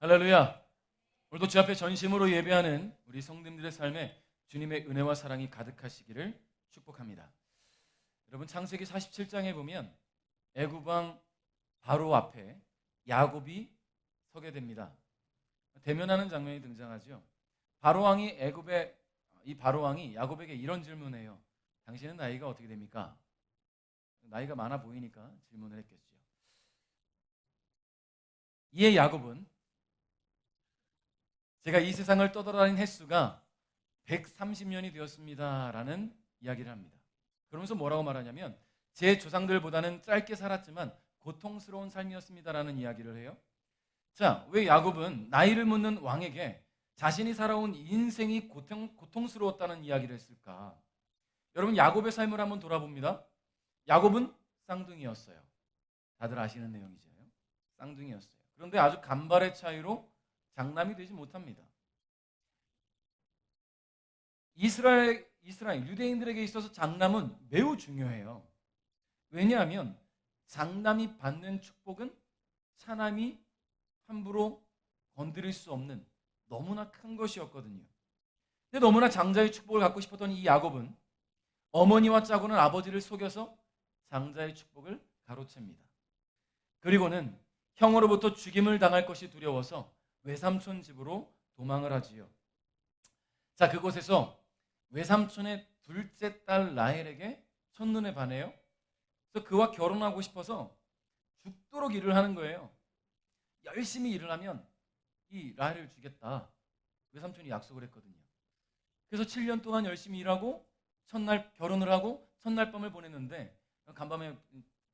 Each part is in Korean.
할렐루야. 오늘도 주 앞에 전심으로 예배하는 우리 성도님들의 삶에 주님의 은혜와 사랑이 가득하시기를 축복합니다. 여러분, 창세기 47장에 보면 애굽 왕 바로 앞에 야곱이 서게 됩니다. 대면하는 장면이 등장하죠. 바로 왕이 야곱에게 이런 질문해요. 당신은 나이가 어떻게 됩니까? 나이가 많아 보이니까 질문을 했겠죠. 이에 야곱은 제가 이 세상을 떠돌아다닌 횟수가 130년이 되었습니다라는 이야기를 합니다. 그러면서 뭐라고 말하냐면 제 조상들보다는 짧게 살았지만 고통스러운 삶이었습니다라는 이야기를 해요. 자, 왜 야곱은 나이를 묻는 왕에게 자신이 살아온 인생이 고통스러웠다는 이야기를 했을까? 여러분, 야곱의 삶을 한번 돌아봅니다. 야곱은 쌍둥이였어요. 다들 아시는 내용이죠. 쌍둥이였어요. 그런데 아주 간발의 차이로 장남이 되지 못합니다. 이스라엘 유대인들에게 있어서 장남은 매우 중요해요. 왜냐하면 장남이 받는 축복은 차남이 함부로 건드릴 수 없는 너무나 큰 것이었거든요. 근데 너무나 장자의 축복을 갖고 싶었던 이 야곱은 어머니와 짜고는 아버지를 속여서 장자의 축복을 가로챕니다. 그리고는 형으로부터 죽임을 당할 것이 두려워서 외삼촌 집으로 도망을 하지요. 자, 그곳에서 외삼촌의 둘째 딸 라헬에게 첫눈에 반해요. 그래서 그와 결혼하고 싶어서 죽도록 일을 하는 거예요. 열심히 일을 하면 이 라헬을 주겠다. 외삼촌이 약속을 했거든요. 그래서 7년 동안 열심히 일하고 첫날 결혼을 하고 첫날 밤을 보냈는데, 간밤에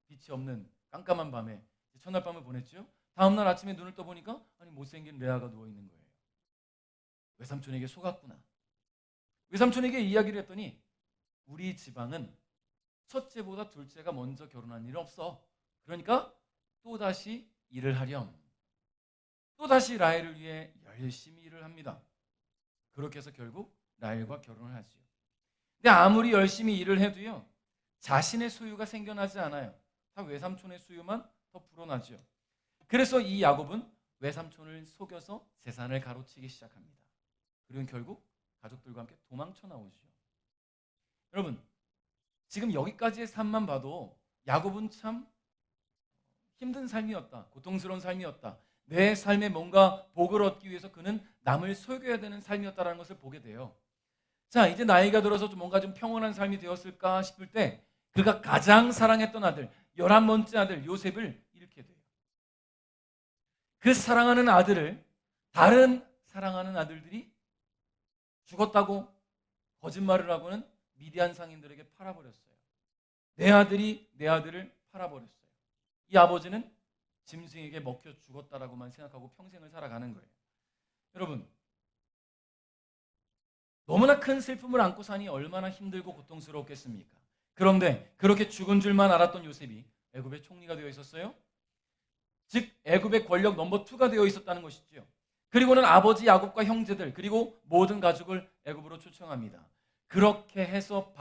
빛이 없는 깜깜한 밤에 첫날 밤을 보냈죠. 다음날 아침에 눈을 떠보니까 못생긴 레아가 누워있는 거예요. 외삼촌에게 속았구나. 외삼촌에게 이야기를 했더니 우리 지방은 첫째보다 둘째가 먼저 결혼한 일 없어. 그러니까 또다시 일을 하렴. 또다시 라헬을 위해 열심히 일을 합니다. 그렇게 해서 결국 라헬과 결혼을 하지요. 근데 아무리 열심히 일을 해도요, 자신의 소유가 생겨나지 않아요. 다 외삼촌의 소유만 더 불어나죠. 그래서 이 야곱은 외삼촌을 속여서 재산을 가로치기 시작합니다. 그리고 결국 가족들과 함께 도망쳐 나오죠. 여러분, 지금 여기까지의 삶만 봐도 야곱은 참 힘든 삶이었다. 고통스러운 삶이었다. 내 삶에 뭔가 복을 얻기 위해서 그는 남을 속여야 되는 삶이었다는 것을 보게 돼요. 자, 이제 나이가 들어서 뭔가 좀 평온한 삶이 되었을까 싶을 때 그가 가장 사랑했던 아들, 11번째 아들 요셉을 잃게 돼요. 그 사랑하는 아들을 다른 사랑하는 아들들이 죽었다고 거짓말을 하고는 미디안 상인들에게 팔아버렸어요. 내 아들이 내 아들을 팔아버렸어요. 이 아버지는 짐승에게 먹혀 죽었다라고만 생각하고 평생을 살아가는 거예요. 여러분, 너무나 큰 슬픔을 안고 사니 얼마나 힘들고 고통스러웠겠습니까? 그런데 그렇게 죽은 줄만 알았던 요셉이 애굽의 총리가 되어 있었어요. 즉 애굽의 권력 넘버 2가 되어 있었다는 것이죠. 그리고는 아버지 야곱과 형제들 그리고 모든 가족을 애굽으로 초청합니다. 그렇게 해서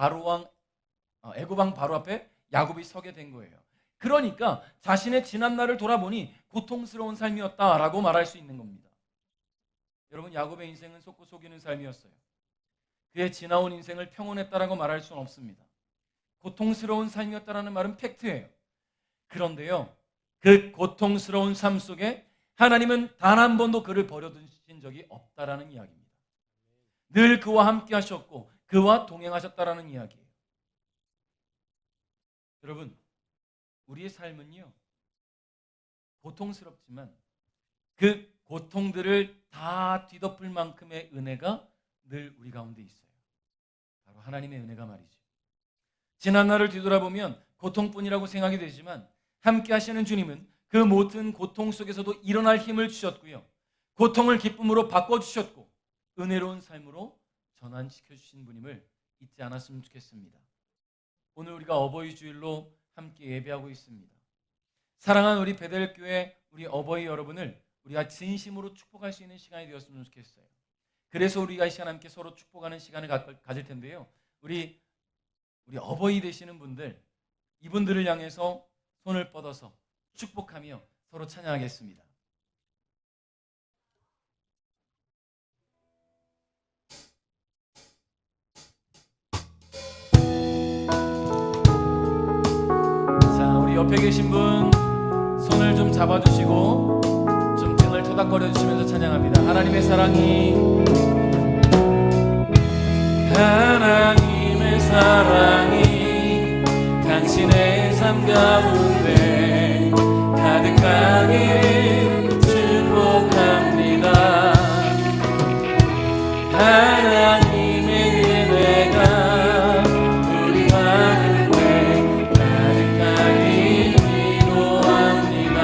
애굽 왕 바로 앞에 야곱이 서게 된 거예요. 그러니까 자신의 지난 날을 돌아보니 고통스러운 삶이었다라고 말할 수 있는 겁니다. 여러분, 야곱의 인생은 속고 속이는 삶이었어요. 그의 지나온 인생을 평온했다라고 말할 수는 없습니다. 고통스러운 삶이었다라는 말은 팩트예요. 그런데요, 그 고통스러운 삶 속에 하나님은 단 한 번도 그를 버려두신 적이 없다라는 이야기입니다. 늘 그와 함께 하셨고 그와 동행하셨다라는 이야기예요. 여러분, 우리의 삶은요, 고통스럽지만 그 고통들을 다 뒤덮을 만큼의 은혜가 늘 우리 가운데 있어요. 바로 하나님의 은혜가 말이죠. 지난 날을 뒤돌아보면 고통뿐이라고 생각이 되지만 함께 하시는 주님은 그 모든 고통 속에서도 일어날 힘을 주셨고요, 고통을 기쁨으로 바꿔주셨고 은혜로운 삶으로 전환시켜 주신 분임을 잊지 않았으면 좋겠습니다. 오늘 우리가 어버이 주일로 함께 예배하고 있습니다. 사랑하는 우리 베델교회 우리 어버이 여러분을 우리가 진심으로 축복할 수 있는 시간이 되었으면 좋겠어요. 그래서 우리가 이 시간 함께 서로 축복하는 시간을 가질 텐데요, 우리 어버이 되시는 분들, 이분들을 향해서 손을 뻗어서 축복하며 서로 찬양하겠습니다. 옆에 계신 분 손을 좀 잡아주시고 좀 등을 토닥거려 주시면서 찬양합니다. 하나님의 사랑이 당신의 삶 가운데 가득하기를 축복합니다. 하나님의 은혜가 우리 가운데 가득하기 기도합니다.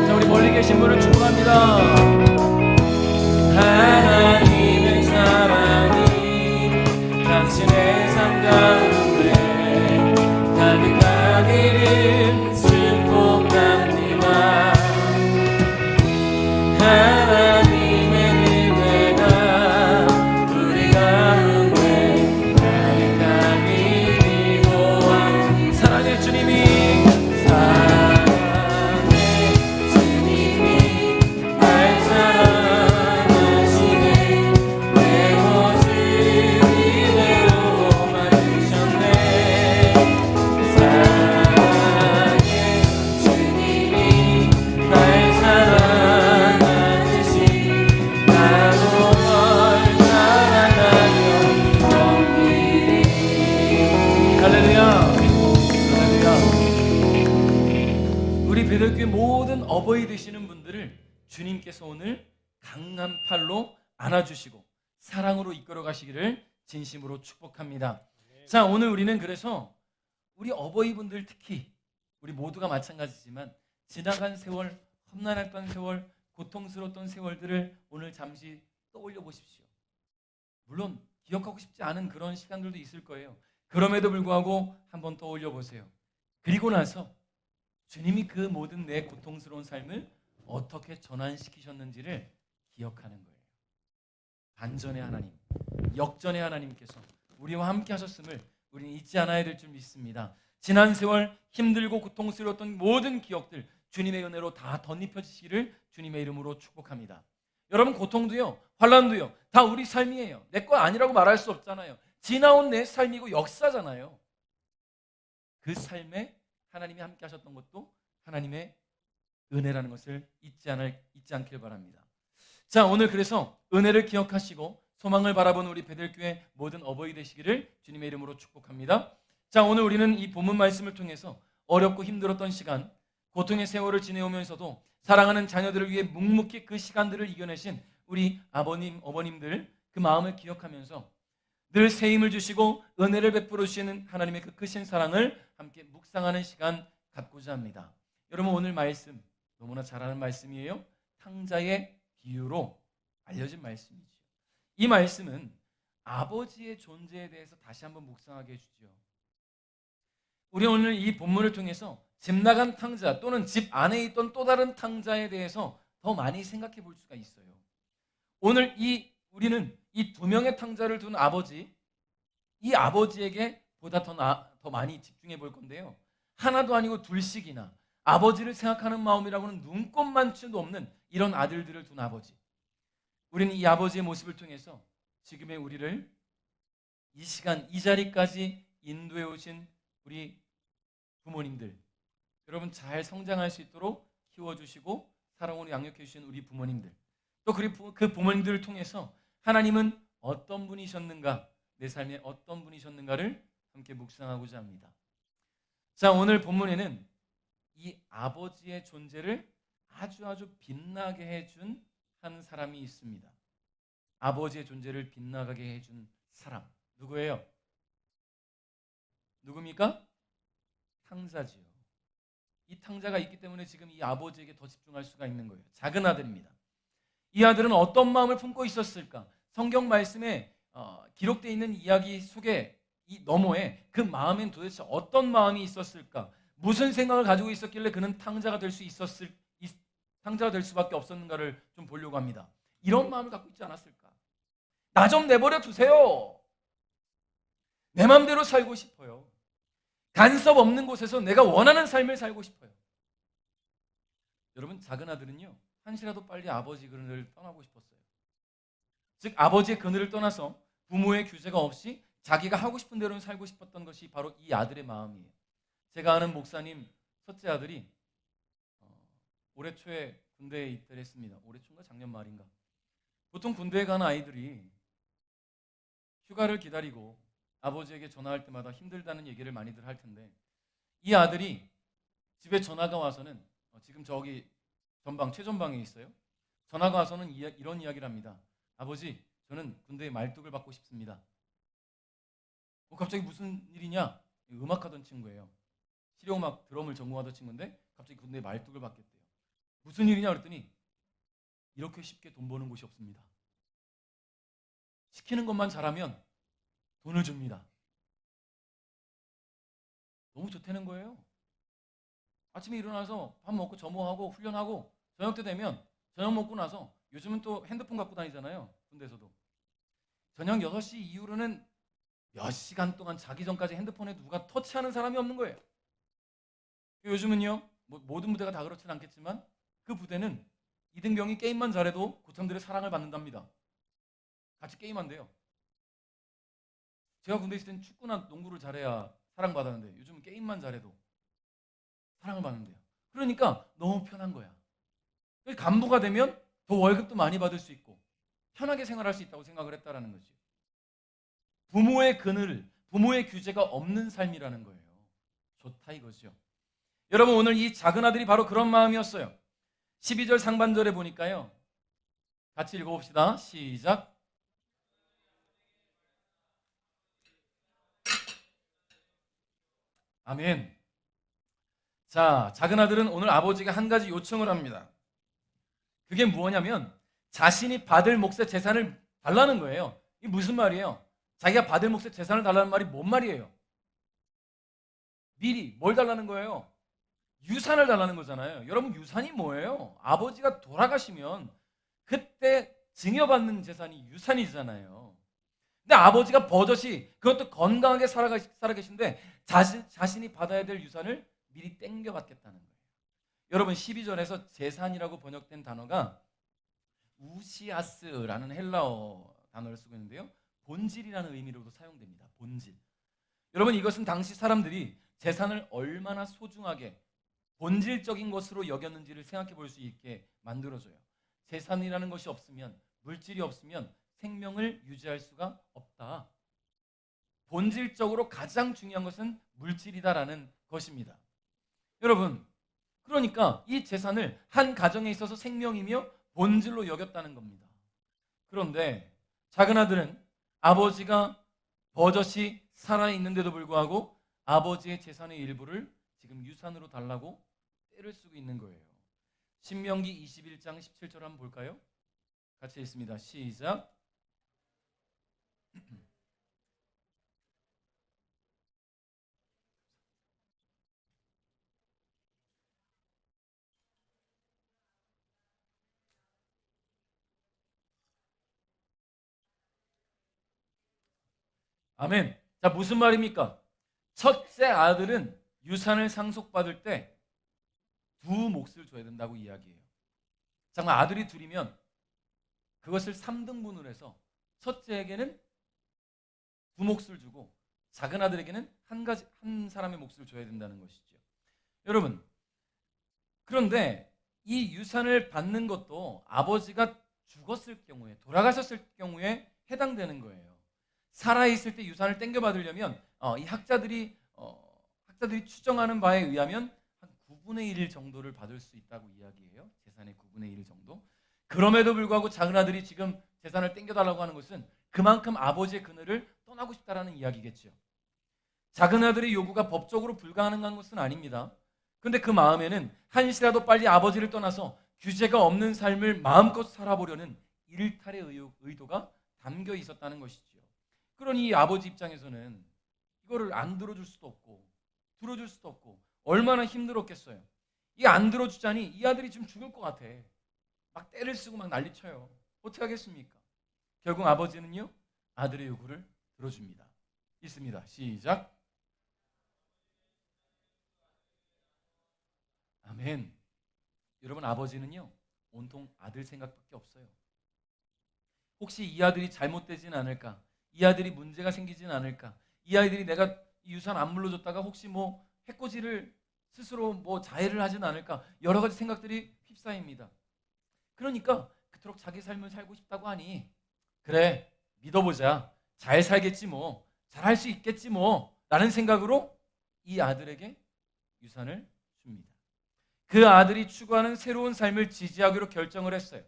자, 우리 멀리 계신 분을 축복합니다. 하나님의 사랑이 당신의 삶 가운데 가득하기를 축복합니다. 하나님의 은혜가 우리 가운데 가득하기 기도합니다. 사랑의 주님이 날 사랑하시네. 내 모습 이대로 만드셨네. 사랑의 주님이 날 사랑하듯이 나도 널 사랑하며 섬기리. 할렐루야. 할렐루야. 우리 베들교회 모든 어버이 되시는 분들을 주님께서 오늘 강한 팔로 안아주시고 사랑으로 이끌어 가시기를 진심으로 축복합니다. 자, 오늘 우리는 그래서 우리 어버이분들 특히 우리 모두가 마찬가지지만 지나간 세월, 험난했던 세월, 고통스러웠던 세월들을 오늘 잠시 떠올려 보십시오. 물론 기억하고 싶지 않은 그런 시간들도 있을 거예요. 그럼에도 불구하고 한번 떠올려 보세요. 그리고 나서 주님이 그 모든 내 고통스러운 삶을 어떻게 전환시키셨는지를 기억하는 거예요. 반전의 하나님, 역전의 하나님께서 우리와 함께 하셨음을 우리는 잊지 않아야 될 줄 믿습니다. 지난 세월 힘들고 고통스러웠던 모든 기억들 주님의 은혜로 다 덧입혀지시기를 주님의 이름으로 축복합니다. 여러분, 고통도요, 환난도요, 다 우리 삶이에요. 내 거 아니라고 말할 수 없잖아요. 지나온 내 삶이고 역사잖아요. 그 삶에 하나님이 함께 하셨던 것도 하나님의 은혜라는 것을 잊지 않길 바랍니다. 자, 오늘 그래서 은혜를 기억하시고 소망을 바라보는 우리 베들교회 모든 어버이 되시기를 주님의 이름으로 축복합니다. 자, 오늘 우리는 이 본문 말씀을 통해서 어렵고 힘들었던 시간, 고통의 세월을 지내오면서도 사랑하는 자녀들을 위해 묵묵히 그 시간들을 이겨내신 우리 아버님, 어머님들 그 마음을 기억하면서 늘 새 힘을 주시고 은혜를 베풀어 주시는 하나님의 그 크신 사랑을 함께 묵상하는 시간 갖고자 합니다. 여러분, 오늘 말씀 너무나 잘 아는 말씀이에요. 탕자의 비유로 알려진 말씀이죠. 이 말씀은 아버지의 존재에 대해서 다시 한번 묵상하게 해주죠. 우리 오늘 이 본문을 통해서 집 나간 탕자 또는 집 안에 있던 또 다른 탕자에 대해서 더 많이 생각해 볼 수가 있어요. 오늘 우리는 이 두 명의 탕자를 둔 아버지, 이 아버지에게 보다 더 많이 집중해 볼 건데요. 하나도 아니고 둘씩이나 아버지를 생각하는 마음이라고는 눈꼽만치도 없는 이런 아들들을 둔 아버지. 우리는 이 아버지의 모습을 통해서 지금의 우리를 이 시간 이 자리까지 인도해 오신 우리 부모님들, 여러분 잘 성장할 수 있도록 키워주시고 사랑으로 양육해 주신 우리 부모님들, 또 그 부모님들을 통해서 하나님은 어떤 분이셨는가, 내 삶에 어떤 분이셨는가를 함께 묵상하고자 합니다. 자, 오늘 본문에는 이 아버지의 존재를 아주 빛나게 해준 한 사람이 있습니다. 아버지의 존재를 빛나게 해준 사람, 누구예요? 누굽니까? 탕자지요. 이 탕자가 있기 때문에 지금 이 아버지에게 더 집중할 수가 있는 거예요. 작은 아들입니다. 이 아들은 어떤 마음을 품고 있었을까? 성경 말씀에 기록되어 있는 이야기 속에 이 너머에 그 마음엔 도대체 어떤 마음이 있었을까? 무슨 생각을 가지고 있었길래 그는 탕자가 될 수밖에 없었는가를 좀 보려고 합니다. 이런 마음을 갖고 있지 않았을까? 나 좀 내버려 두세요. 내 마음대로 살고 싶어요. 간섭 없는 곳에서 내가 원하는 삶을 살고 싶어요. 여러분, 작은 아들은요, 한시라도 빨리 아버지 그늘을 떠나고 싶었어요. 즉 아버지의 그늘을 떠나서 부모의 규제가 없이 자기가 하고 싶은 대로 살고 싶었던 것이 바로 이 아들의 마음이에요. 제가 아는 목사님 첫째 아들이 올해 초에 군대에 입대를 했습니다. 올해 초인가 작년 말인가. 보통 군대에 가는 아이들이 휴가를 기다리고 아버지에게 전화할 때마다 힘들다는 얘기를 많이들 할 텐데, 이 아들이 집에 전화가 와서는 지금 저기 최전방에 있어요. 전화가 와서는 이런 이야기를 합니다. 아버지, 저는 군대에 말뚝을 받고 싶습니다. 갑자기 무슨 일이냐? 음악하던 친구예요. 실용음악 드럼을 전공하던 친구인데 갑자기 군대에 말뚝을 받겠대요. 무슨 일이냐 그랬더니 이렇게 쉽게 돈 버는 곳이 없습니다. 시키는 것만 잘하면 돈을 줍니다. 너무 좋다는 거예요. 아침에 일어나서 밥 먹고 점호하고 훈련하고 저녁 때 되면 저녁 먹고 나서 요즘은 또 핸드폰 갖고 다니잖아요. 군대에서도. 저녁 6시 이후로는 몇 시간 동안 자기 전까지 핸드폰에 누가 터치하는 사람이 없는 거예요. 요즘은요, 모든 부대가 다 그렇진 않겠지만 그 부대는 이등병이 게임만 잘해도 고참들의 사랑을 받는답니다. 같이 게임한대요. 제가 군대 있을 땐 축구나 농구를 잘해야 사랑받았는데 요즘은 게임만 잘해도 사랑을 받는데요. 그러니까 너무 편한 거야. 간부가 되면 더 월급도 많이 받을 수 있고 편하게 생활할 수 있다고 생각을 했다라는 거죠. 부모의 그늘, 부모의 규제가 없는 삶이라는 거예요. 좋다 이거죠. 여러분, 오늘 이 작은 아들이 바로 그런 마음이었어요. 12절 상반절에 보니까요. 같이 읽어봅시다. 시작. 아멘. 자, 작은 아들은 오늘 아버지가 한 가지 요청을 합니다. 그게 뭐냐면 자신이 받을 몫의 재산을 달라는 거예요. 이게 무슨 말이에요? 자기가 받을 몫의 재산을 달라는 말이 뭔 말이에요? 미리 뭘 달라는 거예요? 유산을 달라는 거잖아요. 여러분, 유산이 뭐예요? 아버지가 돌아가시면 그때 증여받는 재산이 유산이잖아요. 근데 아버지가 버젓이 그것도 건강하게 살아 계신데 자신이 받아야 될 유산을 미리 땡겨받겠다는 거예요. 여러분, 12절에서 재산이라고 번역된 단어가 우시아스라는 헬라어 단어를 쓰고 있는데요. 본질이라는 의미로도 사용됩니다. 본질. 여러분, 이것은 당시 사람들이 재산을 얼마나 소중하게 본질적인 것으로 여겼는지를 생각해 볼 수 있게 만들어줘요. 재산이라는 것이 없으면, 물질이 없으면 생명을 유지할 수가 없다. 본질적으로 가장 중요한 것은 물질이다라는 것입니다. 여러분, 그러니까 이 재산을 한 가정에 있어서 생명이며 본질로 여겼다는 겁니다. 그런데 작은 아들은 아버지가 버젓이 살아있는데도 불구하고 아버지의 재산의 일부를 지금 유산으로 달라고 때를 쓰고 있는 거예요. 신명기 21장 17절 한번 볼까요? 같이 읽습니다. 시작. 아멘. 자, 무슨 말입니까? 첫째 아들은 유산을 상속받을 때 두 몫을 줘야 된다고 이야기해요. 정말 아들이 둘이면 그것을 3등분을 해서 첫째에게는 두 몫을 주고 작은 아들에게는 한 사람의 몫을 줘야 된다는 것이죠. 여러분, 그런데 이 유산을 받는 것도 아버지가 죽었을 경우에, 돌아가셨을 경우에 해당되는 거예요. 살아있을 때 유산을 땡겨받으려면 이 학자들이 추정하는 바에 의하면 한 9분의 1 정도를 받을 수 있다고 이야기해요. 재산의 9분의 1 정도. 그럼에도 불구하고 작은 아들이 지금 재산을 땡겨달라고 하는 것은 그만큼 아버지의 그늘을 떠나고 싶다라는 이야기겠죠. 작은 아들의 요구가 법적으로 불가능한 것은 아닙니다. 그런데 그 마음에는 한시라도 빨리 아버지를 떠나서 규제가 없는 삶을 마음껏 살아보려는 일탈의 의도가 담겨 있었다는 것이죠. 그러니 이 아버지 입장에서는 이거를 안 들어줄 수도 없고 들어줄 수도 없고 얼마나 힘들었겠어요. 이게 안 들어주자니 이 아들이 지금 죽을 것 같아. 막 떼를 쓰고 막 난리쳐요. 어떻게 하겠습니까? 결국 아버지는요, 아들의 요구를 들어줍니다. 있습니다. 시작. 아멘. 여러분, 아버지는요 온통 아들 생각밖에 없어요. 혹시 이 아들이 잘못되진 않을까? 이 아들이 문제가 생기진 않을까? 이 아이들이 내가 유산 안 물려줬다가 혹시 뭐 해코지를 스스로 뭐 자해를 하진 않을까 여러 가지 생각들이 휩싸입니다. 그러니까 그토록 자기 삶을 살고 싶다고 하니 그래 믿어보자 잘 살겠지 뭐 잘할 수 있겠지 뭐 라는 생각으로 이 아들에게 유산을 줍니다. 그 아들이 추구하는 새로운 삶을 지지하기로 결정을 했어요.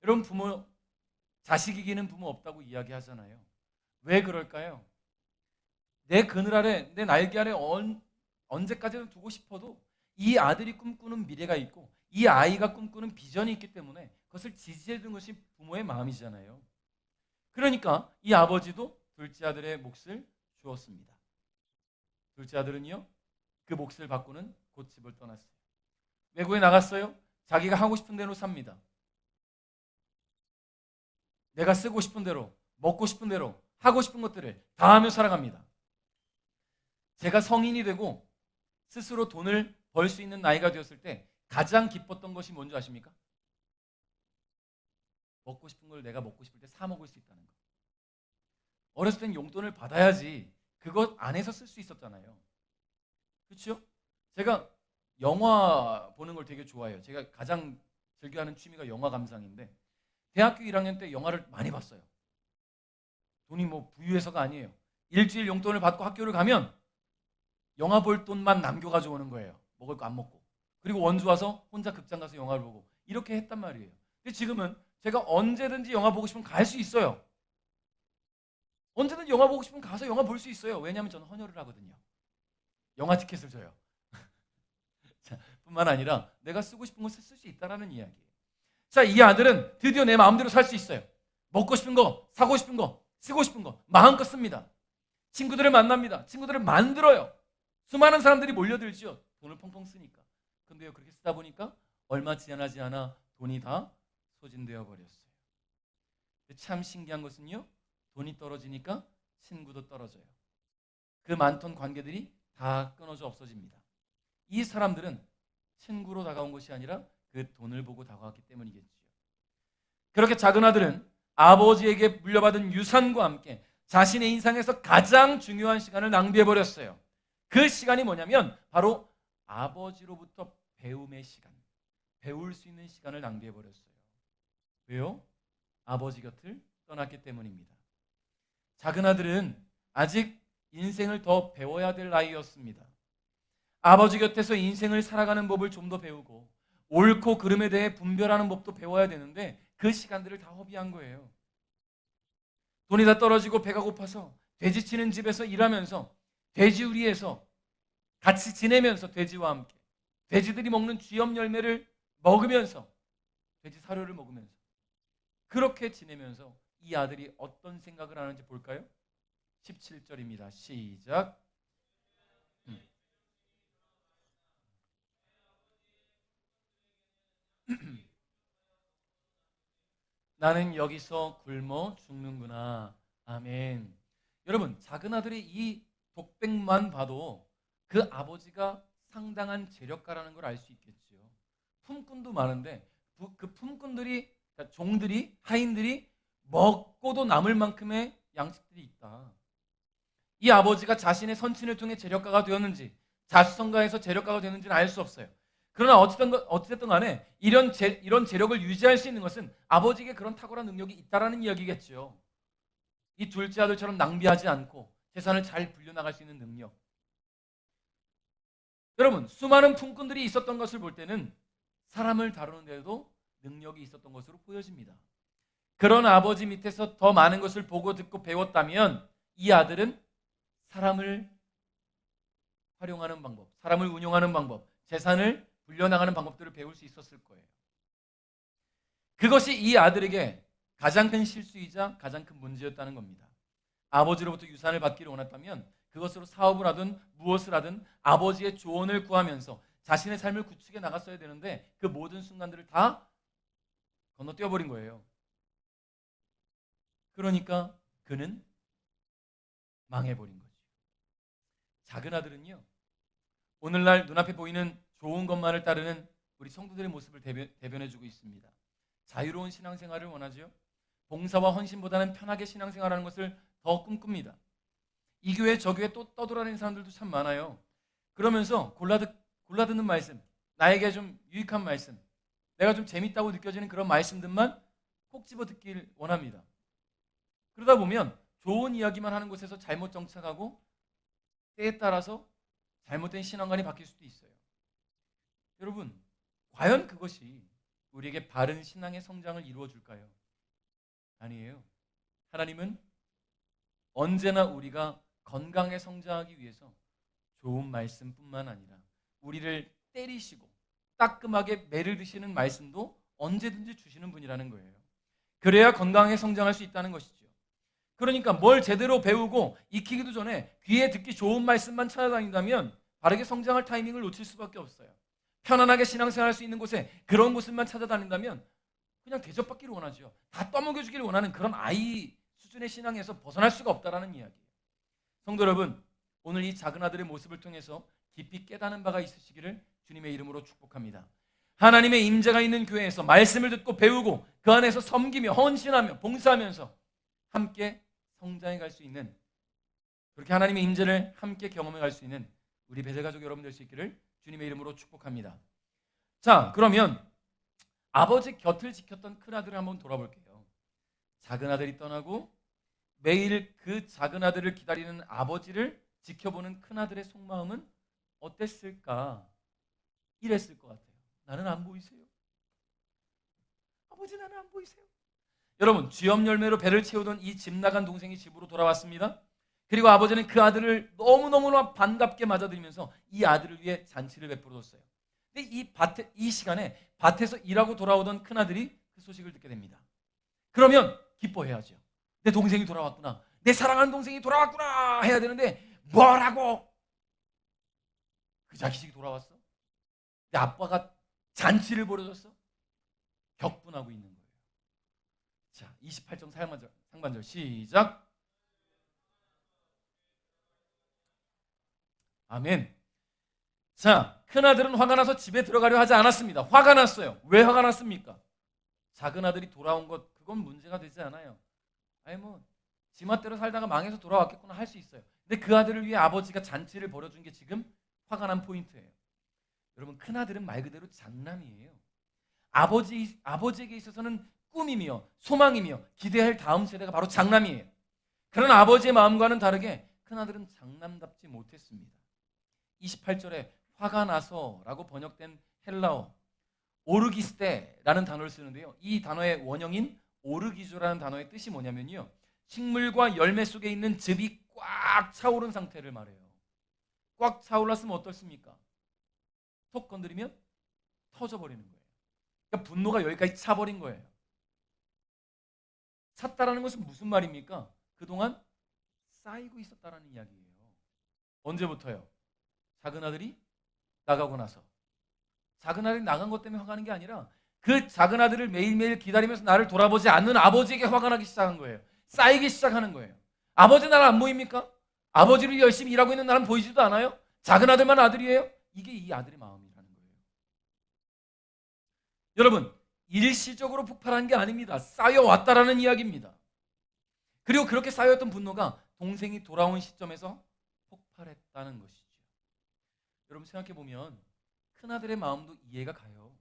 여러분 부모 자식 이기는 부모 없다고 이야기하잖아요. 왜 그럴까요? 내 그늘 아래 내 날개 아래 언제까지나 두고 싶어도 이 아들이 꿈꾸는 미래가 있고 이 아이가 꿈꾸는 비전이 있기 때문에 그것을 지지해 주는 것이 부모의 마음이잖아요. 그러니까 이 아버지도 둘째 아들의 몫을 주었습니다. 둘째 아들은요 그 몫을 받고는 곧 집을 떠났어요. 외국에 나갔어요. 자기가 하고 싶은 대로 삽니다. 내가 쓰고 싶은 대로 먹고 싶은 대로 하고 싶은 것들을 다 하며 살아갑니다. 제가 성인이 되고 스스로 돈을 벌 수 있는 나이가 되었을 때 가장 기뻤던 것이 뭔지 아십니까? 먹고 싶은 걸 내가 먹고 싶을 때 사 먹을 수 있다는 거. 어렸을 땐 용돈을 받아야지 그것 안에서 쓸 수 있었잖아요. 그렇죠? 제가 영화 보는 걸 되게 좋아해요. 제가 가장 즐겨하는 취미가 영화 감상인데 대학교 1학년 때 영화를 많이 봤어요. 돈이 뭐 부유해서가 아니에요. 일주일 용돈을 받고 학교를 가면 영화 볼 돈만 남겨가지고 오는 거예요. 먹을 거 안 먹고. 그리고 원주 와서 혼자 극장 가서 영화를 보고 이렇게 했단 말이에요. 근데 지금은 제가 언제든지 영화 보고 싶으면 갈 수 있어요. 언제든지 영화 보고 싶으면 가서 영화 볼 수 있어요. 왜냐하면 저는 헌혈을 하거든요. 영화 티켓을 줘요. 자, 뿐만 아니라 내가 쓰고 싶은 것을 쓸 수 있다는 이야기예요. 자, 이 아들은 드디어 내 마음대로 살 수 있어요. 먹고 싶은 거, 사고 싶은 거, 쓰고 싶은 거 마음껏 씁니다. 친구들을 만납니다. 친구들을 만들어요. 수많은 사람들이 몰려들죠. 돈을 펑펑 쓰니까. 근데요, 그렇게 쓰다 보니까 얼마 지나지 않아 돈이 다 소진되어 버렸어요. 참 신기한 것은요, 돈이 떨어지니까 친구도 떨어져요. 그 많던 관계들이 다 끊어져 없어집니다. 이 사람들은 친구로 다가온 것이 아니라 그 돈을 보고 다가왔기 때문이겠죠. 그렇게 작은 아들은 아버지에게 물려받은 유산과 함께 자신의 인생에서 가장 중요한 시간을 낭비해버렸어요. 그 시간이 뭐냐면 바로 아버지로부터 배움의 시간, 배울 수 있는 시간을 낭비해버렸어요. 왜요? 아버지 곁을 떠났기 때문입니다. 작은 아들은 아직 인생을 더 배워야 될 나이였습니다. 아버지 곁에서 인생을 살아가는 법을 좀 더 배우고 옳고 그름에 대해 분별하는 법도 배워야 되는데 그 시간들을 다 허비한 거예요. 돈이 다 떨어지고 배가 고파서 돼지 치는 집에서 일하면서 돼지우리에서 같이 지내면서 돼지와 함께 돼지들이 먹는 쥐염 열매를 먹으면서 돼지 사료를 먹으면서 그렇게 지내면서 이 아들이 어떤 생각을 하는지 볼까요? 17절입니다. 시작. 나는 여기서 굶어 죽는구나. 아멘. 여러분, 작은 아들이 이 독백만 봐도 그 아버지가 상당한 재력가라는 걸 알 수 있겠죠. 품꾼도 많은데 그 품꾼들이, 그러니까 종들이, 하인들이 먹고도 남을 만큼의 양식들이 있다. 이 아버지가 자신의 선친을 통해 재력가가 되었는지 자수성가해서 재력가가 되었는지는 알 수 없어요. 그러나 어찌됐든 간에 이런 재력을 유지할 수 있는 것은 아버지에게 그런 탁월한 능력이 있다라는 이야기겠죠. 이 둘째 아들처럼 낭비하지 않고 재산을 잘 불려나갈 수 있는 능력. 여러분, 수많은 품꾼들이 있었던 것을 볼 때는 사람을 다루는 데도 능력이 있었던 것으로 보여집니다. 그런 아버지 밑에서 더 많은 것을 보고 듣고 배웠다면 이 아들은 사람을 활용하는 방법, 사람을 운용하는 방법, 재산을 불려나가는 방법들을 배울 수 있었을 거예요. 그것이 이 아들에게 가장 큰 실수이자 가장 큰 문제였다는 겁니다. 아버지로부터 유산을 받기를 원했다면 그것으로 사업을 하든 무엇을 하든 아버지의 조언을 구하면서 자신의 삶을 구축해 나갔어야 되는데 그 모든 순간들을 다 건너뛰어버린 거예요. 그러니까 그는 망해버린 거죠. 작은 아들은요, 오늘날 눈앞에 보이는 좋은 것만을 따르는 우리 성도들의 모습을 대변해주고 있습니다. 자유로운 신앙생활을 원하죠. 봉사와 헌신보다는 편하게 신앙생활하는 것을 더 꿈꿉니다. 이 교회 저 교회 또 떠돌아다니는 사람들도 참 많아요. 그러면서 골라듣는 말씀, 나에게 좀 유익한 말씀, 내가 좀 재밌다고 느껴지는 그런 말씀들만 꼭 집어 듣길 원합니다. 그러다 보면 좋은 이야기만 하는 곳에서 잘못 정착하고 때에 따라서 잘못된 신앙관이 바뀔 수도 있어요. 여러분, 과연 그것이 우리에게 바른 신앙의 성장을 이루어 줄까요? 아니에요. 하나님은 언제나 우리가 건강에 성장하기 위해서 좋은 말씀뿐만 아니라 우리를 때리시고 따끔하게 매를 드시는 말씀도 언제든지 주시는 분이라는 거예요. 그래야 건강에 성장할 수 있다는 것이죠. 그러니까 뭘 제대로 배우고 익히기도 전에 귀에 듣기 좋은 말씀만 찾아다닌다면 바르게 성장할 타이밍을 놓칠 수밖에 없어요. 편안하게 신앙생활할 수 있는 곳에 그런 곳만 찾아다닌다면 그냥 대접받기를 원하죠. 다 떠먹여주기를 원하는 그런 아이 수준의 신앙에서 벗어날 수가 없다라는 이야기예요. 성도 여러분, 오늘 이 작은 아들의 모습을 통해서 깊이 깨닫는 바가 있으시기를 주님의 이름으로 축복합니다. 하나님의 임재가 있는 교회에서 말씀을 듣고 배우고 그 안에서 섬기며 헌신하며 봉사하면서 함께 성장해 갈 수 있는, 그렇게 하나님의 임재를 함께 경험해 갈 수 있는 우리 베델가족 여러분 될 수 있기를 주님의 이름으로 축복합니다. 자, 그러면 아버지 곁을 지켰던 큰아들을 한번 돌아볼게요. 작은 아들이 떠나고 매일 그 작은 아들을 기다리는 아버지를 지켜보는 큰아들의 속마음은 어땠을까? 이랬을 것 같아요. 나는 안 보이세요? 아버지, 나는 안 보이세요? 여러분, 쥐염 열매로 배를 채우던 이 집 나간 동생이 집으로 돌아왔습니다. 그리고 아버지는 그 아들을 너무너무나 반갑게 맞아들이면서 이 아들을 위해 잔치를 베풀어줬어요. 근데 이 시간에 밭에서 일하고 돌아오던 큰아들이 그 소식을 듣게 됩니다. 그러면 기뻐해야죠. 내 동생이 돌아왔구나, 내 사랑하는 동생이 돌아왔구나 해야 되는데 뭐라고? 그 자식이 돌아왔어? 내 아빠가 잔치를 벌여줬어? 격분하고 있는 거예요. 자, 28절 상반절 시작. 아멘. 자, 큰아들은 화가 나서 집에 들어가려 하지 않았습니다. 화가 났어요. 왜 화가 났습니까? 작은 아들이 돌아온 것, 그건 문제가 되지 않아요. 아니 뭐 지멋대로 살다가 망해서 돌아왔겠구나 할 수 있어요. 근데 그 아들을 위해 아버지가 잔치를 벌여준 게 지금 화가 난 포인트예요. 여러분, 큰아들은 말 그대로 장남이에요. 아버지에게 있어서는 꿈이며 소망이며 기대할 다음 세대가 바로 장남이에요. 그런 아버지의 마음과는 다르게 큰아들은 장남답지 못했습니다. 28절에 화가 나서라고 번역된 헬라어 오르기스테라는 단어를 쓰는데요. 이 단어의 원형인 오르기조라는 단어의 뜻이 뭐냐면요, 식물과 열매 속에 있는 즙이 꽉 차오른 상태를 말해요. 꽉 차올랐으면 어떻습니까? 톡 건드리면 터져버리는 거예요. 그러니까 분노가 여기까지 차버린 거예요. 찼다라는 것은 무슨 말입니까? 그동안 쌓이고 있었다라는 이야기예요. 언제부터요? 작은 아들이 나가고 나서. 작은 아들이 나간 것 때문에 화가 나는 게 아니라 그 작은 아들을 매일매일 기다리면서 나를 돌아보지 않는 아버지에게 화가 나기 시작한 거예요. 쌓이기 시작하는 거예요. 아버지 나는 안 보입니까? 아버지를 열심히 일하고 있는 나는 보이지도 않아요? 작은 아들만 아들이에요? 이게 이 아들의 마음이라는 거예요. 여러분, 일시적으로 폭발한 게 아닙니다. 쌓여왔다라는 이야기입니다. 그리고 그렇게 쌓여있던 분노가 동생이 돌아온 시점에서 폭발했다는 것이죠. 여러분, 생각해보면 큰아들의 마음도 이해가 가요.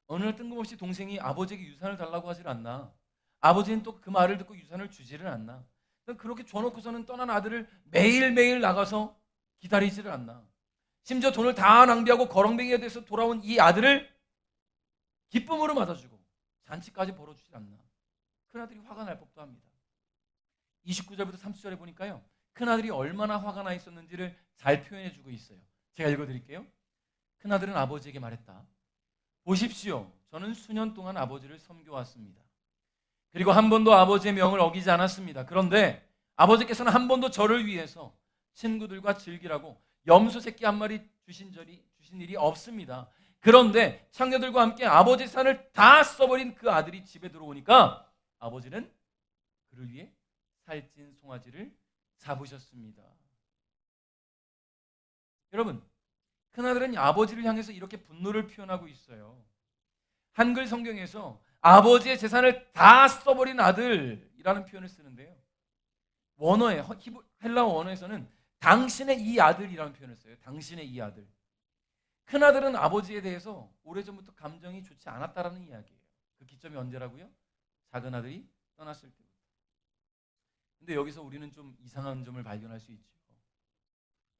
어느 날 뜬금없이 동생이 아버지에게 유산을 달라고 하질 않나. 아버지는 또 그 말을 듣고 유산을 주지를 않나. 그렇게 줘놓고서는 떠난 아들을 매일매일 나가서 기다리지를 않나. 심지어 돈을 다 낭비하고 거렁뱅이가 돼서 돌아온 이 아들을 기쁨으로 맞아주고 잔치까지 벌어주질 않나. 큰아들이 화가 날 법도 합니다. 29절부터 30절에 보니까요, 큰아들이 얼마나 화가 나 있었는지를 잘 표현해주고 있어요. 제가 읽어드릴게요. 큰아들은 아버지에게 말했다. 보십시오, 저는 수년 동안 아버지를 섬겨왔습니다. 그리고 한 번도 아버지의 명을 어기지 않았습니다. 그런데 아버지께서는 한 번도 저를 위해서 친구들과 즐기라고 염소 새끼 한 마리 주신 일이 없습니다. 그런데 창녀들과 함께 아버지 산을 다 써버린 그 아들이 집에 들어오니까 아버지는 그를 위해 살찐 송아지를 잡으셨습니다. 여러분, 큰아들은 아버지를 향해서 이렇게 분노를 표현하고 있어요. 한글 성경에서 아버지의 재산을 다 써버린 아들이라는 표현을 쓰는데요, 헬라어 원어에서는 당신의 이 아들이라는 표현을 써요. 당신의 이 아들. 큰아들은 아버지에 대해서 오래전부터 감정이 좋지 않았다라는 이야기예요. 그 기점이 언제라고요? 작은 아들이 떠났을 때부터. 근데 여기서 우리는 좀 이상한 점을 발견할 수 있죠.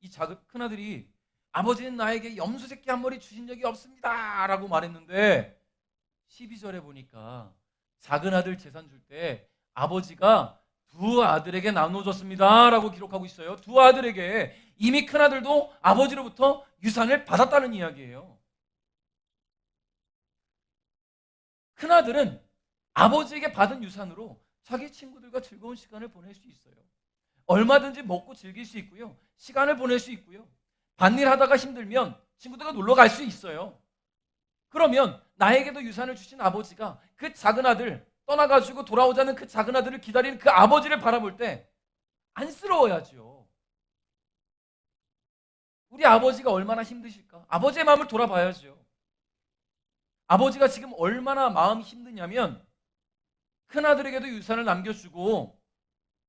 이 큰아들이 아버지는 나에게 염소 새끼 한 마리 주신 적이 없습니다 라고 말했는데 12절에 보니까 작은 아들 재산 줄 때 아버지가 두 아들에게 나눠줬습니다 라고 기록하고 있어요. 두 아들에게. 이미 큰아들도 아버지로부터 유산을 받았다는 이야기예요. 큰아들은 아버지에게 받은 유산으로 자기 친구들과 즐거운 시간을 보낼 수 있어요. 얼마든지 먹고 즐길 수 있고요. 시간을 보낼 수 있고요. 밭일 하다가 힘들면 친구들과 놀러 갈 수 있어요. 그러면 나에게도 유산을 주신 아버지가 그 작은 아들 떠나가지고 돌아오자는 그 작은 아들을 기다리는 그 아버지를 바라볼 때 안쓰러워야죠. 우리 아버지가 얼마나 힘드실까? 아버지의 마음을 돌아봐야죠. 아버지가 지금 얼마나 마음이 힘드냐면 큰아들에게도 유산을 남겨주고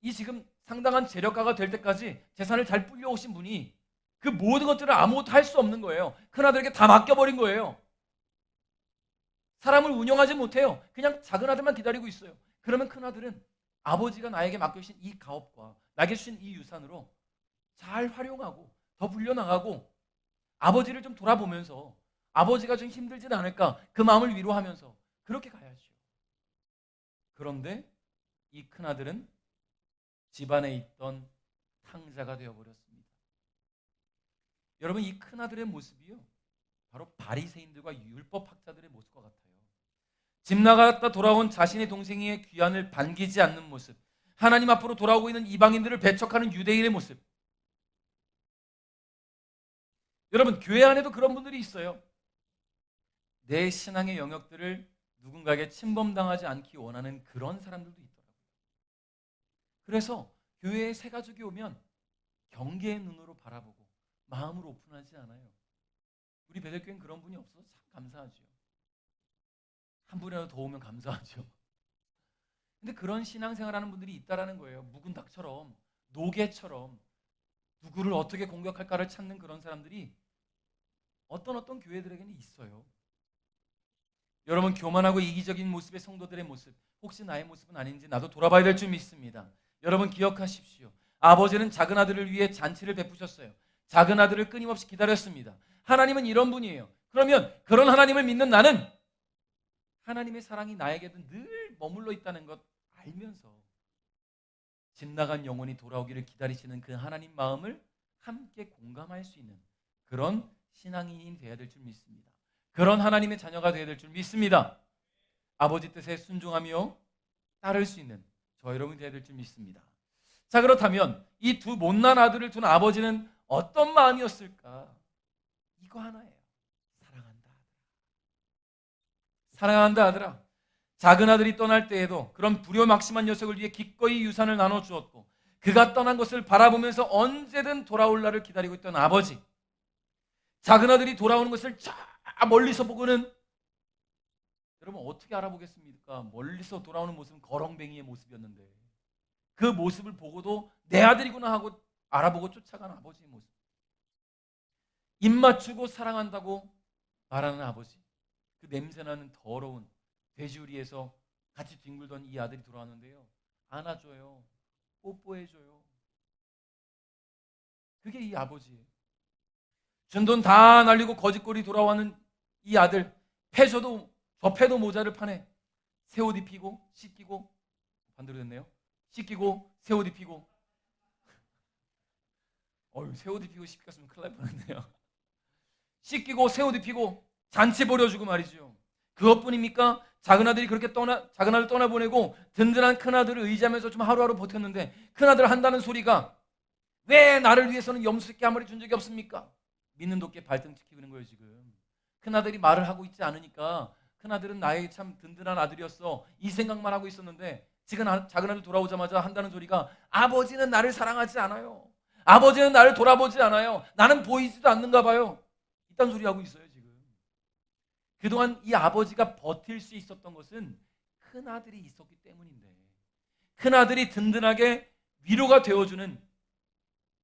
이 지금 상당한 재력가가 될 때까지 재산을 잘 불려오신 분이 그 모든 것들을 아무것도 할 수 없는 거예요. 큰아들에게 다 맡겨버린 거예요. 사람을 운영하지 못해요. 그냥 작은 아들만 기다리고 있어요. 그러면 큰아들은 아버지가 나에게 맡겨주신 이 가업과 나에게 주신 이 유산으로 잘 활용하고 더 불려나가고 아버지를 좀 돌아보면서 아버지가 좀 힘들진 않을까 그 마음을 위로하면서 그렇게 가야죠. 그런데 이 큰아들은 집안에 있던 탕자가 되어버렸습니다. 여러분, 이 큰아들의 모습이요 바로 바리새인들과 율법학자들의 모습과 같아요. 집 나갔다 돌아온 자신의 동생의 귀환을 반기지 않는 모습, 하나님 앞으로 돌아오고 있는 이방인들을 배척하는 유대인의 모습. 여러분, 교회 안에도 그런 분들이 있어요. 내 신앙의 영역들을 누군가에게 침범당하지 않기 원하는 그런 사람들도 있더라고요. 그래서 교회에 새 가족이 오면 경계의 눈으로 바라보고 마음을 오픈하지 않아요. 우리 베들교회는 그런 분이 없어서 참 감사하죠. 한 분이라도 더 오면 감사하죠. 근데 그런 신앙생활하는 분들이 있다라는 거예요. 묵은 닭처럼, 노개처럼 누구를 어떻게 공격할까를 찾는 그런 사람들이 어떤 교회들에게는 있어요. 여러분, 교만하고 이기적인 모습의 성도들의 모습, 혹시 나의 모습은 아닌지 나도 돌아봐야 될 줄 믿습니다. 여러분, 기억하십시오. 아버지는 작은 아들을 위해 잔치를 베푸셨어요. 작은 아들을 끊임없이 기다렸습니다. 하나님은 이런 분이에요. 그러면 그런 하나님을 믿는 나는 하나님의 사랑이 나에게도 늘 머물러 있다는 것 알면서 집 나간 영혼이 돌아오기를 기다리시는 그 하나님 마음을 함께 공감할 수 있는 그런 신앙인이 되어야 될 줄 믿습니다. 그런 하나님의 자녀가 되어야 될 줄 믿습니다. 아버지 뜻에 순종하며 따를 수 있는 저 여러분이 되어야 될 줄 믿습니다. 자, 그렇다면 이 두 못난 아들을 둔 아버지는 어떤 마음이었을까? 이거 하나예요. 사랑한다 아들아. 사랑한다 아들아. 작은 아들이 떠날 때에도 그런 불효막심한 녀석을 위해 기꺼이 유산을 나눠주었고 그가 떠난 것을 바라보면서 언제든 돌아올 날을 기다리고 있던 아버지. 작은 아들이 돌아오는 것을 저 멀리서 보고는 여러분 어떻게 알아보겠습니까? 멀리서 돌아오는 모습은 거렁뱅이의 모습이었는데 그 모습을 보고도 내 아들이구나 하고 알아보고 쫓아간 아버지의 모습. 입 맞추고 사랑한다고 말하는 아버지. 그 냄새나는 더러운 돼지우리에서 같이 뒹굴던 이 아들이 돌아왔는데요. 안아줘요. 뽀뽀해줘요. 그게 이 아버지예요. 준 돈 다 날리고 거짓골이 돌아와는 이 아들. 패셔도 저 패도 모자를 파네. 새 옷 입히고 씻기고 반대로 됐네요. 씻기고 새 옷 입히고 새 옷 입히고 씻겼으면 큰일 날 뻔했네요. 씻기고 새 옷 입히고 잔치 벌여주고 말이죠. 그것뿐입니까? 작은 아들이 그렇게 작은 아들 떠나보내고 든든한 큰 아들을 의지하면서 좀 하루하루 버텼는데 큰 아들 한다는 소리가 왜 나를 위해서는 염소 새끼 한 마리 준 적이 없습니까? 믿는 도끼에 발등 찍히고 있는 거예요 지금. 큰 아들이 말을 하고 있지 않으니까 큰 아들은 나에게 참 든든한 아들이었어 이 생각만 하고 있었는데 지금 작은 아들 돌아오자마자 한다는 소리가 아버지는 나를 사랑하지 않아요. 아버지는 나를 돌아보지 않아요. 나는 보이지도 않는가 봐요. 이딴 소리 하고 있어요 지금. 그동안 이 아버지가 버틸 수 있었던 것은 큰 아들이 있었기 때문인데 큰 아들이 든든하게 위로가 되어주는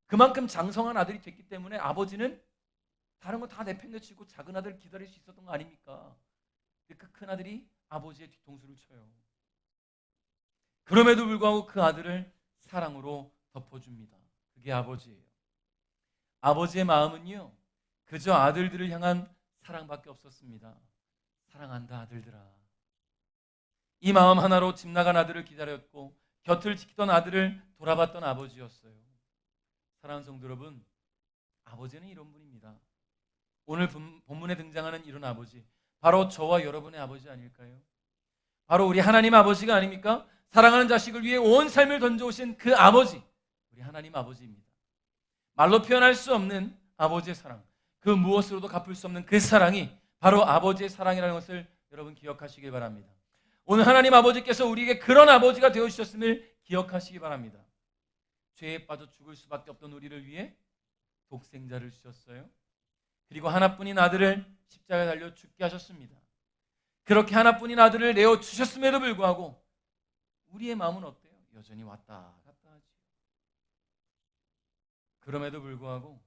그만큼 장성한 아들이 됐기 때문에 아버지는 다른 거 다 내팽개치고 작은 아들 기다릴 수 있었던 거 아닙니까? 근데 그 큰 아들이 아버지의 뒤통수를 쳐요. 그럼에도 불구하고 그 아들을 사랑으로 덮어줍니다. 그게 아버지예요. 아버지의 마음은요, 그저 아들들을 향한 사랑밖에 없었습니다. 사랑한다 아들들아. 이 마음 하나로 집 나간 아들을 기다렸고 곁을 지키던 아들을 돌아봤던 아버지였어요. 사랑하는 성도 여러분, 아버지는 이런 분입니다. 오늘 본문에 등장하는 이런 아버지, 바로 저와 여러분의 아버지 아닐까요? 바로 우리 하나님 아버지가 아닙니까? 사랑하는 자식을 위해 온 삶을 던져오신 그 아버지, 우리 하나님 아버지입니다. 말로 표현할 수 없는 아버지의 사랑, 그 무엇으로도 갚을 수 없는 그 사랑이 바로 아버지의 사랑이라는 것을 여러분 기억하시길 바랍니다. 오늘 하나님 아버지께서 우리에게 그런 아버지가 되어주셨음을 기억하시기 바랍니다. 죄에 빠져 죽을 수밖에 없던 우리를 위해 독생자를 주셨어요. 그리고 하나뿐인 아들을 십자가에 달려 죽게 하셨습니다. 그렇게 하나뿐인 아들을 내어주셨음에도 불구하고 우리의 마음은 어때요? 여전히 왔다 갔다 하지. 그럼에도 불구하고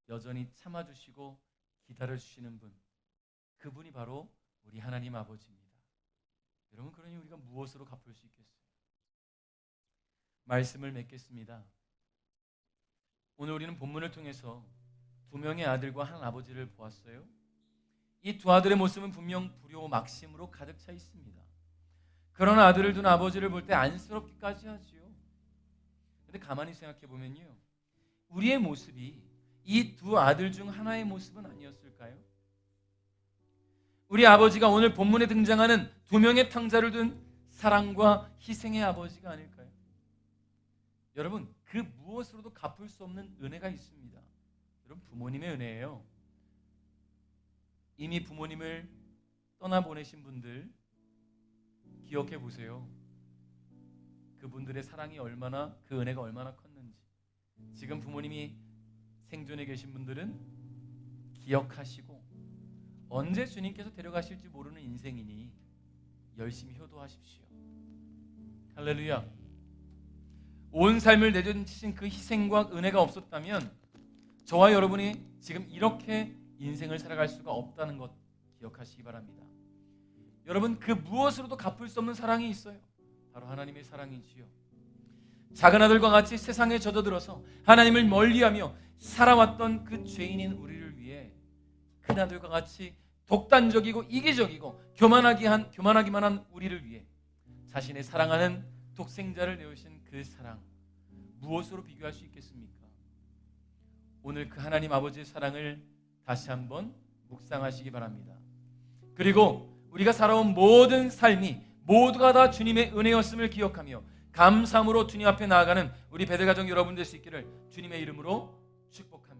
여전히 참아주시고 기다려주시는 분, 그분이 바로 우리 하나님 아버지입니다. 여러분, 그러니 우리가 무엇으로 갚을 수 있겠어요? 말씀을 맺겠습니다. 오늘 우리는 본문을 통해서 두 명의 아들과 한 아버지를 보았어요. 이 두 아들의 모습은 분명 불효 막심으로 가득 차 있습니다. 그런 아들을 둔 아버지를 볼 때 안쓰럽기까지 하지요. 근데 가만히 생각해 보면요, 우리의 모습이 이 두 아들 중 하나의 모습은 아니었을까요? 우리 아버지가 오늘 본문에 등장하는 두 명의 탕자를 둔 사랑과 희생의 아버지가 아닐까요? 여러분, 그 무엇으로도 갚을 수 없는 은혜가 있습니다. 여러분, 부모님의 은혜예요. 이미 부모님을 떠나보내신 분들 기억해 보세요. 그분들의 사랑이 얼마나, 그 은혜가 얼마나 컸는지. 지금 부모님이 생존해 계신 분들은 기억하시고 언제 주님께서 데려가실지 모르는 인생이니 열심히 효도하십시오. 할렐루야. 온 삶을 내던지신 그 희생과 은혜가 없었다면 저와 여러분이 지금 이렇게 인생을 살아갈 수가 없다는 것 기억하시기 바랍니다. 여러분, 그 무엇으로도 갚을 수 없는 사랑이 있어요. 바로 하나님의 사랑이지요. 작은 아들과 같이 세상에 젖어들어서 하나님을 멀리하며 살아왔던 그 죄인인 우리를 위해 큰 아들과 같이 독단적이고 이기적이고 교만하기만 한 우리를 위해 자신의 사랑하는 독생자를 내오신 그 사랑, 무엇으로 비교할 수 있겠습니까? 오늘 그 하나님 아버지의 사랑을 다시 한번 묵상하시기 바랍니다. 그리고 우리가 살아온 모든 삶이 모두가 다 주님의 은혜였음을 기억하며 감사함으로 주님 앞에 나아가는 우리 베델가족 여러분 될 수 있기를 주님의 이름으로 축복합니다.